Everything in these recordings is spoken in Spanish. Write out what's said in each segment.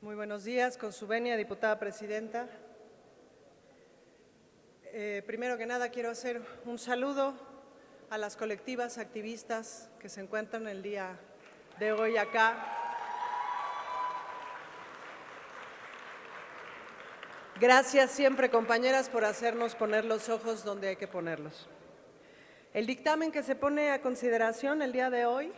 Muy buenos días, con su venia, diputada presidenta. Primero que nada quiero hacer un saludo a las colectivas activistas que se encuentran el día de hoy acá. Gracias siempre, compañeras, por hacernos poner los ojos donde hay que ponerlos. El dictamen que se pone a consideración el día de hoy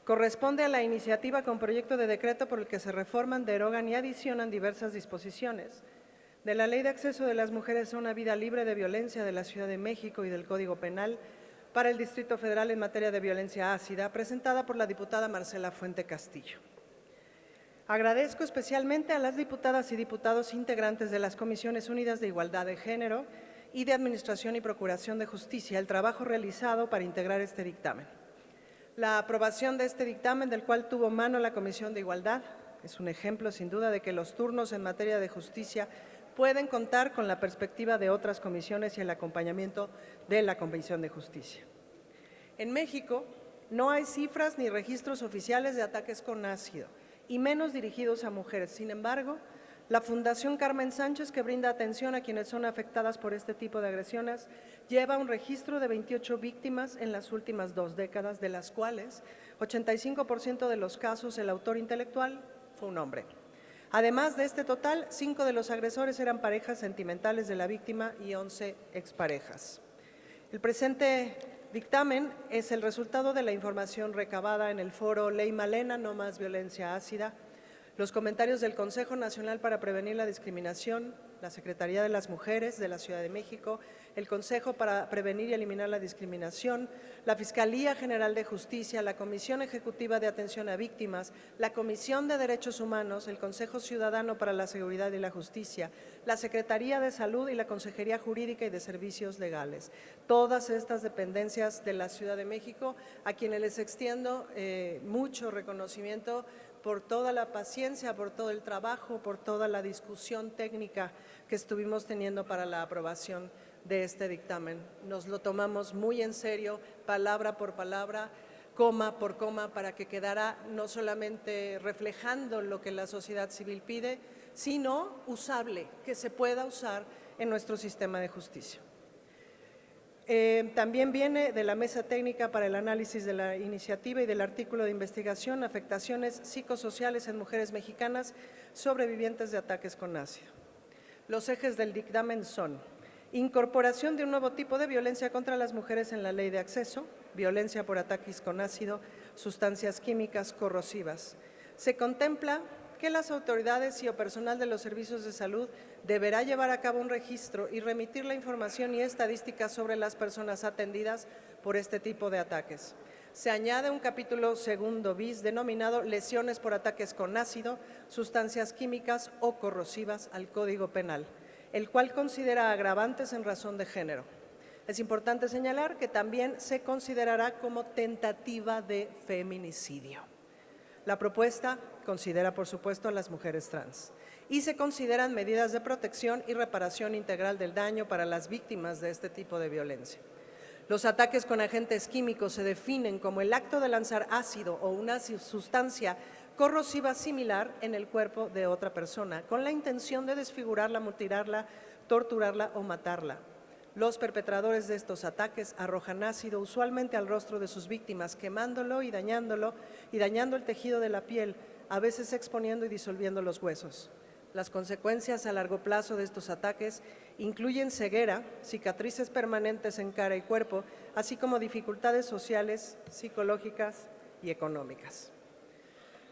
corresponde a la iniciativa con proyecto de decreto por el que se reforman, derogan y adicionan diversas disposiciones de la Ley de Acceso de las Mujeres a una Vida Libre de Violencia de la Ciudad de México y del Código Penal para el Distrito Federal en materia de violencia ácida, presentada por la diputada Marcela Fuente Castillo. Agradezco especialmente a las diputadas y diputados integrantes de las Comisiones Unidas de Igualdad de Género y de Administración y Procuración de Justicia el trabajo realizado para integrar este dictamen. La aprobación de este dictamen, del cual tuvo mano la Comisión de Igualdad, es un ejemplo sin duda de que los turnos en materia de justicia pueden contar con la perspectiva de otras comisiones y el acompañamiento de la Comisión de Justicia. En México no hay cifras ni registros oficiales de ataques con ácido, y menos dirigidos a mujeres. Sin embargo, la Fundación Carmen Sánchez, que brinda atención a quienes son afectadas por este tipo de agresiones, lleva un registro de 28 víctimas en las últimas 2 décadas, de las cuales 85% de los casos el autor intelectual fue un hombre. Además de este total, 5 de los agresores eran parejas sentimentales de la víctima y 11 exparejas. El presente dictamen es el resultado de la información recabada en el foro Ley Malena, no más violencia ácida, los comentarios del Consejo Nacional para Prevenir la Discriminación, la Secretaría de las Mujeres de la Ciudad de México, el Consejo para Prevenir y Eliminar la Discriminación, la Fiscalía General de Justicia, la Comisión Ejecutiva de Atención a Víctimas, la Comisión de Derechos Humanos, el Consejo Ciudadano para la Seguridad y la Justicia, la Secretaría de Salud y la Consejería Jurídica y de Servicios Legales. Todas estas dependencias de la Ciudad de México, a quienes les extiendo mucho reconocimiento por toda la paciencia, por todo el trabajo, por toda la discusión técnica que estuvimos teniendo para la aprobación de este dictamen. Nos lo tomamos muy en serio, palabra por palabra, coma por coma, para que quedara no solamente reflejando lo que la sociedad civil pide, sino usable, que se pueda usar en nuestro sistema de justicia. También viene de la Mesa Técnica para el Análisis de la Iniciativa y del Artículo de Investigación Afectaciones psicosociales en mujeres mexicanas sobrevivientes de ataques con ácido. Los ejes del dictamen son: incorporación de un nuevo tipo de violencia contra las mujeres en la Ley de Acceso, violencia por ataques con ácido, sustancias químicas corrosivas. Se contempla que las autoridades y o personal de los servicios de salud deberá llevar a cabo un registro y remitir la información y estadísticas sobre las personas atendidas por este tipo de ataques. Se añade un capítulo segundo bis denominado lesiones por ataques con ácido, sustancias químicas o corrosivas al Código Penal, el cual considera agravantes en razón de género. Es importante señalar que también se considerará como tentativa de feminicidio. La propuesta considera, por supuesto, a las mujeres trans y se consideran medidas de protección y reparación integral del daño para las víctimas de este tipo de violencia. Los ataques con agentes químicos se definen como el acto de lanzar ácido o una sustancia corrosiva similar en el cuerpo de otra persona, con la intención de desfigurarla, mutilarla, torturarla o matarla. Los perpetradores de estos ataques arrojan ácido usualmente al rostro de sus víctimas, quemándolo y dañando el tejido de la piel, a veces exponiendo y disolviendo los huesos. Las consecuencias a largo plazo de estos ataques incluyen ceguera, cicatrices permanentes en cara y cuerpo, así como dificultades sociales, psicológicas y económicas.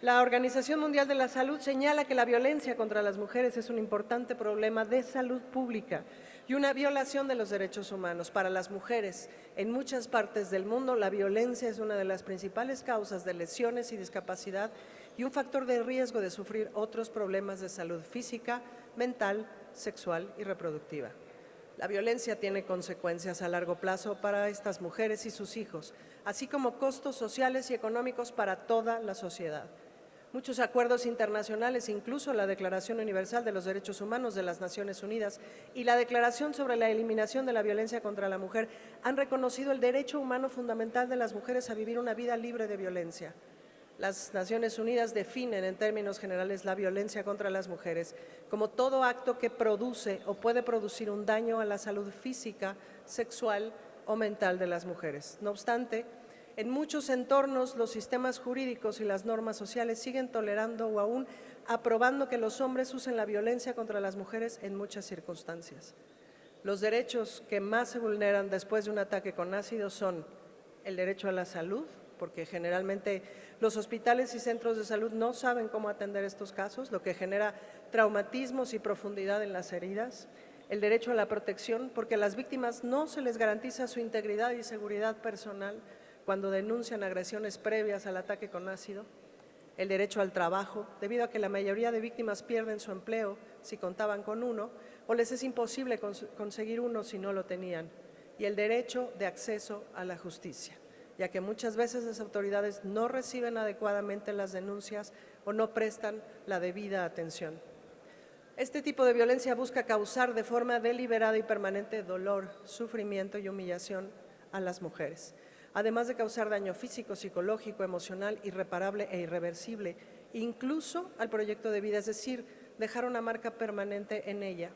La Organización Mundial de la Salud señala que la violencia contra las mujeres es un importante problema de salud pública y una violación de los derechos humanos. Para las mujeres en muchas partes del mundo, la violencia es una de las principales causas de lesiones y discapacidad y un factor de riesgo de sufrir otros problemas de salud física, mental, sexual y reproductiva. La violencia tiene consecuencias a largo plazo para estas mujeres y sus hijos, así como costos sociales y económicos para toda la sociedad. Muchos acuerdos internacionales, incluso la Declaración Universal de los Derechos Humanos de las Naciones Unidas y la Declaración sobre la Eliminación de la Violencia contra la Mujer, han reconocido el derecho humano fundamental de las mujeres a vivir una vida libre de violencia. Las Naciones Unidas definen en términos generales la violencia contra las mujeres como todo acto que produce o puede producir un daño a la salud física, sexual o mental de las mujeres. No obstante, en muchos entornos los sistemas jurídicos y las normas sociales siguen tolerando o aún aprobando que los hombres usen la violencia contra las mujeres en muchas circunstancias. Los derechos que más se vulneran después de un ataque con ácido son el derecho a la salud, porque generalmente los hospitales y centros de salud no saben cómo atender estos casos, lo que genera traumatismos y profundidad en las heridas. El derecho a la protección, porque a las víctimas no se les garantiza su integridad y seguridad personal cuando denuncian agresiones previas al ataque con ácido. El derecho al trabajo, debido a que la mayoría de víctimas pierden su empleo si contaban con uno, o les es imposible conseguir uno si no lo tenían. Y el derecho de acceso a la justicia, ya que muchas veces las autoridades no reciben adecuadamente las denuncias o no prestan la debida atención. Este tipo de violencia busca causar de forma deliberada y permanente dolor, sufrimiento y humillación a las mujeres, además de causar daño físico, psicológico, emocional, irreparable e irreversible, incluso al proyecto de vida, es decir, dejar una marca permanente en ella.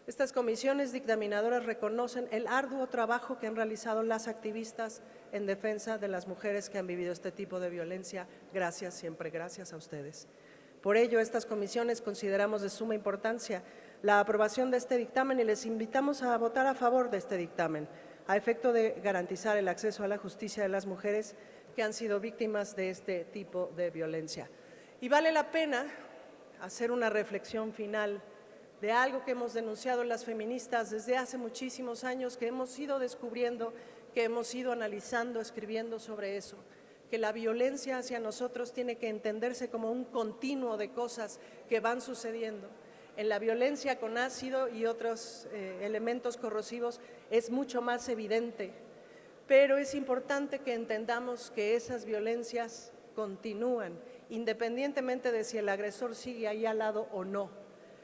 Estas comisiones dictaminadoras reconocen el arduo trabajo que han realizado las activistas en defensa de las mujeres que han vivido este tipo de violencia. Gracias, siempre gracias a ustedes. Por ello, estas comisiones consideramos de suma importancia la aprobación de este dictamen y les invitamos a votar a favor de este dictamen, a efecto de garantizar el acceso a la justicia de las mujeres que han sido víctimas de este tipo de violencia. Y vale la pena hacer una reflexión final de algo que hemos denunciado las feministas desde hace muchísimos años, que hemos ido descubriendo, que hemos ido analizando, escribiendo sobre eso, que la violencia hacia nosotros tiene que entenderse como un continuo de cosas que van sucediendo. En la violencia con ácido y otros elementos corrosivos es mucho más evidente, pero es importante que entendamos que esas violencias continúan, independientemente de si el agresor sigue ahí al lado o no.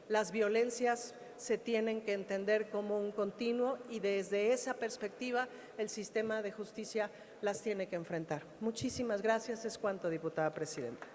Las violencias se tienen que entender como un continuo y desde esa perspectiva el sistema de justicia las tiene que enfrentar. Muchísimas gracias. Es cuanto, diputada presidenta.